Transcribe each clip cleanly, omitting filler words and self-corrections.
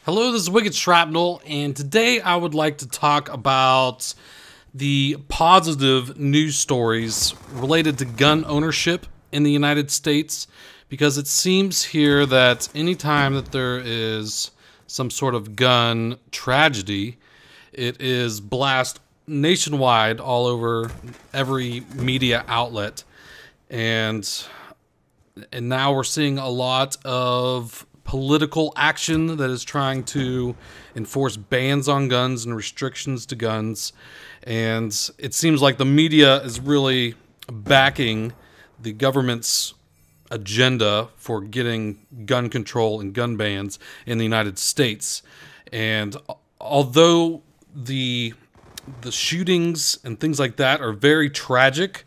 Hello, this is Wicked Shrapnel, and today I would like to talk about the positive news stories related to gun ownership in the United States, because it seems here that anytime that there is some sort of gun tragedy, it is blast nationwide all over every media outlet, and now we're seeing a lot of political action that is trying to enforce bans on guns and restrictions to guns. And it seems like the media is really backing the government's agenda for getting gun control and gun bans in the United States. And although the shootings and things like that are very tragic,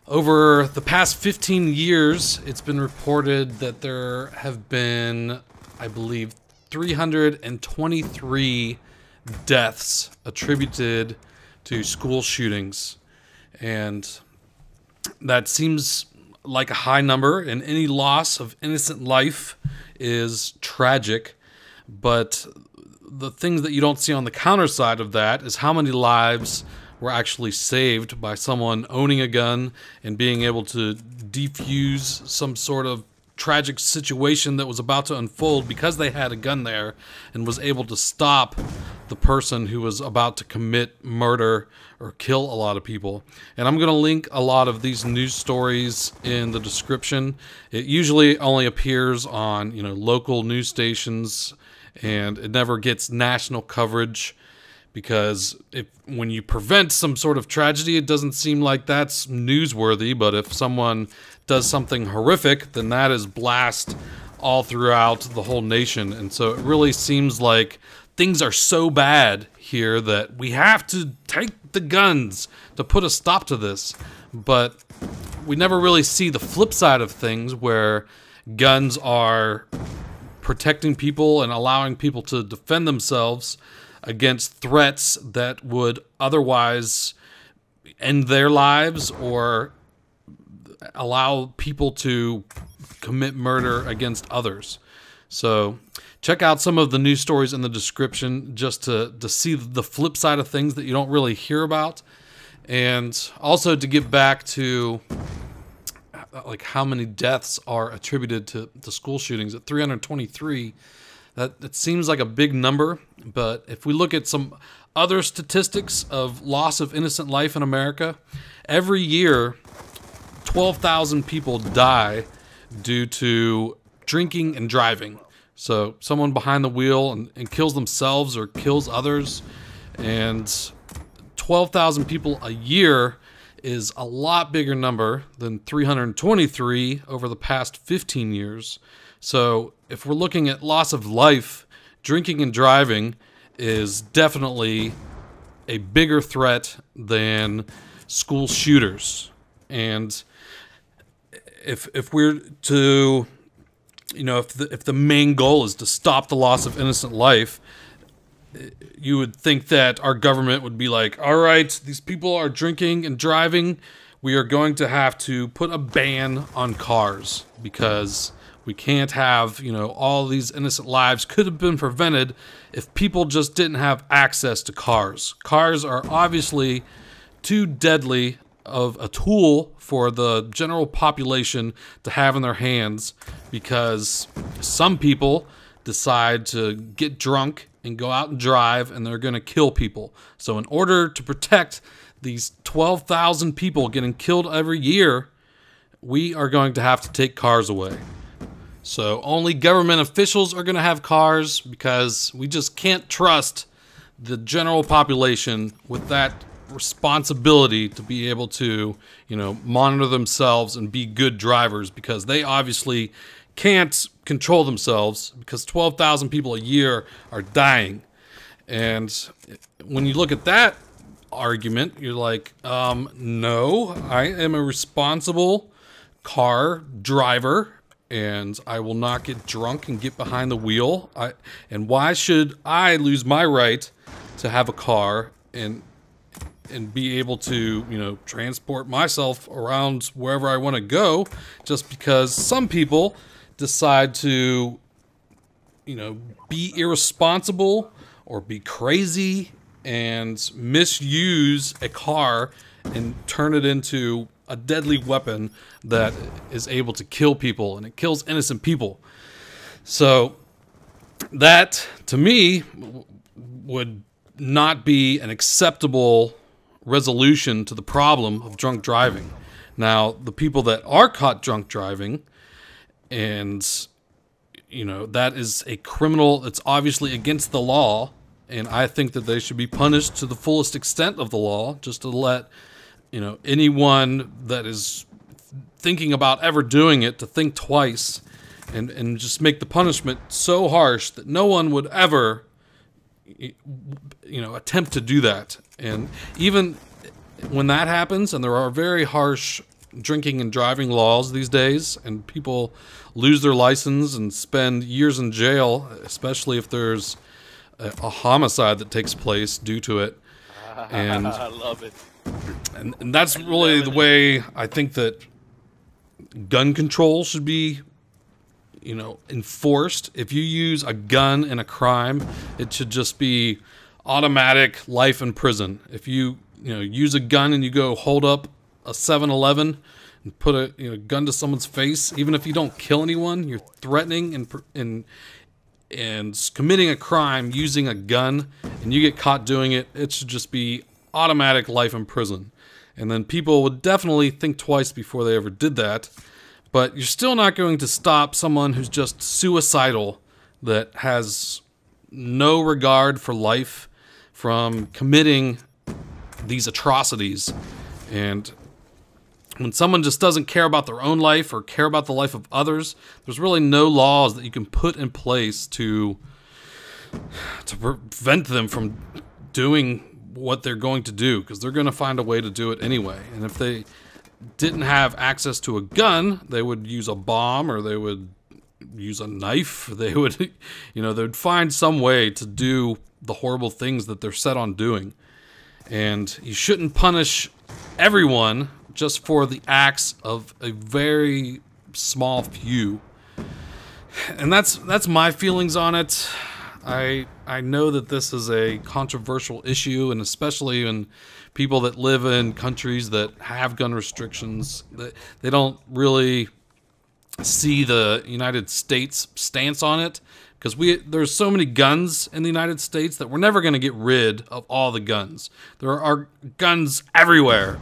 over the past 15 years, it's been reported that there have been, I believe, 323 deaths attributed to school shootings. And that seems like a high number, and any loss of innocent life is tragic. But the things that you don't see on the counter side of that is how many lives were actually saved by someone owning a gun and being able to defuse some sort of tragic situation that was about to unfold because they had a gun there and was able to stop the person who was about to commit murder or kill a lot of people. And I'm going to link a lot of these news stories in the description. It usually only appears on, local news stations, and it never gets national coverage. Because when you prevent some sort of tragedy, it doesn't seem like that's newsworthy. But if someone does something horrific, then that is blast all throughout the whole nation. And so it really seems like things are so bad here that we have to take the guns to put a stop to this. But we never really see the flip side of things, where guns are protecting people and allowing people to defend themselves against threats that would otherwise end their lives or allow people to commit murder against others. So check out some of the news stories in the description just to see the flip side of things that you don't really hear about. And also to get back to like how many deaths are attributed to school shootings at 323. That seems like a big number, but if we look at some other statistics of loss of innocent life in America, every year 12,000 people die due to drinking and driving. So someone behind the wheel and kills themselves or kills others, and 12,000 people a year is a lot bigger number than 323 over the past 15 years. So if we're looking at loss of life, drinking and driving is definitely a bigger threat than school shooters. And if we're to, if the main goal is to stop the loss of innocent life, you would think that our government would be like, all right, these people are drinking and driving. We are going to have to put a ban on cars, because we can't have, all these innocent lives could have been prevented if people just didn't have access to cars. Cars are obviously too deadly of a tool for the general population to have in their hands, because some people decide to get drunk and go out and drive, and they're going to kill people. So in order to protect these 12,000 people getting killed every year, we are going to have to take cars away. So only government officials are going to have cars, because we just can't trust the general population with that responsibility to be able to, monitor themselves and be good drivers, because they obviously can't control themselves, because 12,000 people a year are dying. And when you look at that argument, you're like, no, I am a responsible car driver, and I will not get drunk and get behind the wheel. And why should I lose my right to have a car and be able to, transport myself around wherever I want to go, just because some people decide to be irresponsible or be crazy and misuse a car and turn it into a deadly weapon that is able to kill people, and it kills innocent people. So that, to me, would not be an acceptable resolution to the problem of drunk driving. Now, the people that are caught drunk driving, and that is a criminal, it's obviously against the law, and I think that they should be punished to the fullest extent of the law, just to let anyone that is thinking about ever doing it to think twice, and just make the punishment so harsh that no one would ever attempt to do that. And even when that happens, and there are very harsh drinking and driving laws these days, and people lose their license and spend years in jail, especially if there's a homicide that takes place due to it. And I love it. And that's really the way I think that gun control should be, enforced. If you use a gun in a crime, it should just be automatic life in prison. If you, use a gun and you go hold up a 7-Eleven and put a gun to someone's face, even if you don't kill anyone, you're threatening and committing a crime using a gun, and you get caught doing it, it should just be automatic life in prison. And then people would definitely think twice before they ever did that. But you're still not going to stop someone who's just suicidal, that has no regard for life, from committing these atrocities. And when someone just doesn't care about their own life or care about the life of others, there's really no laws that you can put in place to prevent them from doing what they're going to do, because they're going to find a way to do it anyway. And if they didn't have access to a gun, they would use a bomb, or they would use a knife. They would, they'd find some way to do the horrible things that they're set on doing. And you shouldn't punish everyone just for the acts of a very small few. And that's my feelings on it. I know that this is a controversial issue, and especially in people that live in countries that have gun restrictions, that they don't really see the United States stance on it, because there's so many guns in the United States that we're never going to get rid of all the guns. There are guns everywhere,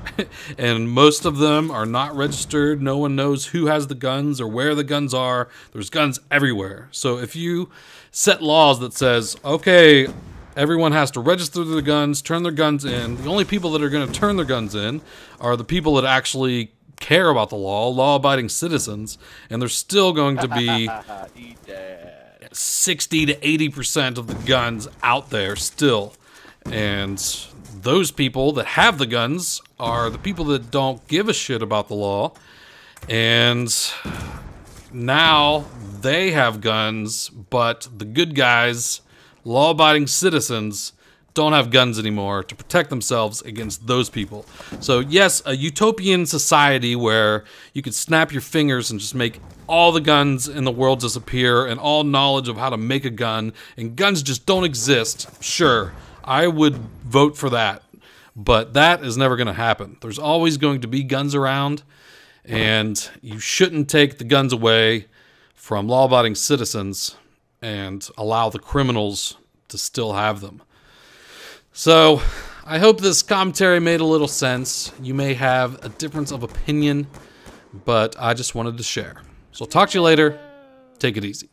and most of them are not registered. No one knows who has the guns or where the guns are. There's guns everywhere. So if you set laws that says, okay, everyone has to register their guns, turn their guns in, the only people that are going to turn their guns in are the people that actually care about the law, law-abiding citizens, and there's still going to be 60 to 80% of the guns out there still. And those people that have the guns are the people that don't give a shit about the law. And now they have guns, but the good guys, law-abiding citizens, don't have guns anymore to protect themselves against those people. So yes, a utopian society where you could snap your fingers and just make all the guns in the world disappear, and all knowledge of how to make a gun, and guns just don't exist, sure, I would vote for that. But that is never going to happen. There's always going to be guns around, and you shouldn't take the guns away from law-abiding citizens and allow the criminals to still have them. So, I hope this commentary made a little sense. You may have a difference of opinion, but I just wanted to share. So, I'll talk to you later. Take it easy.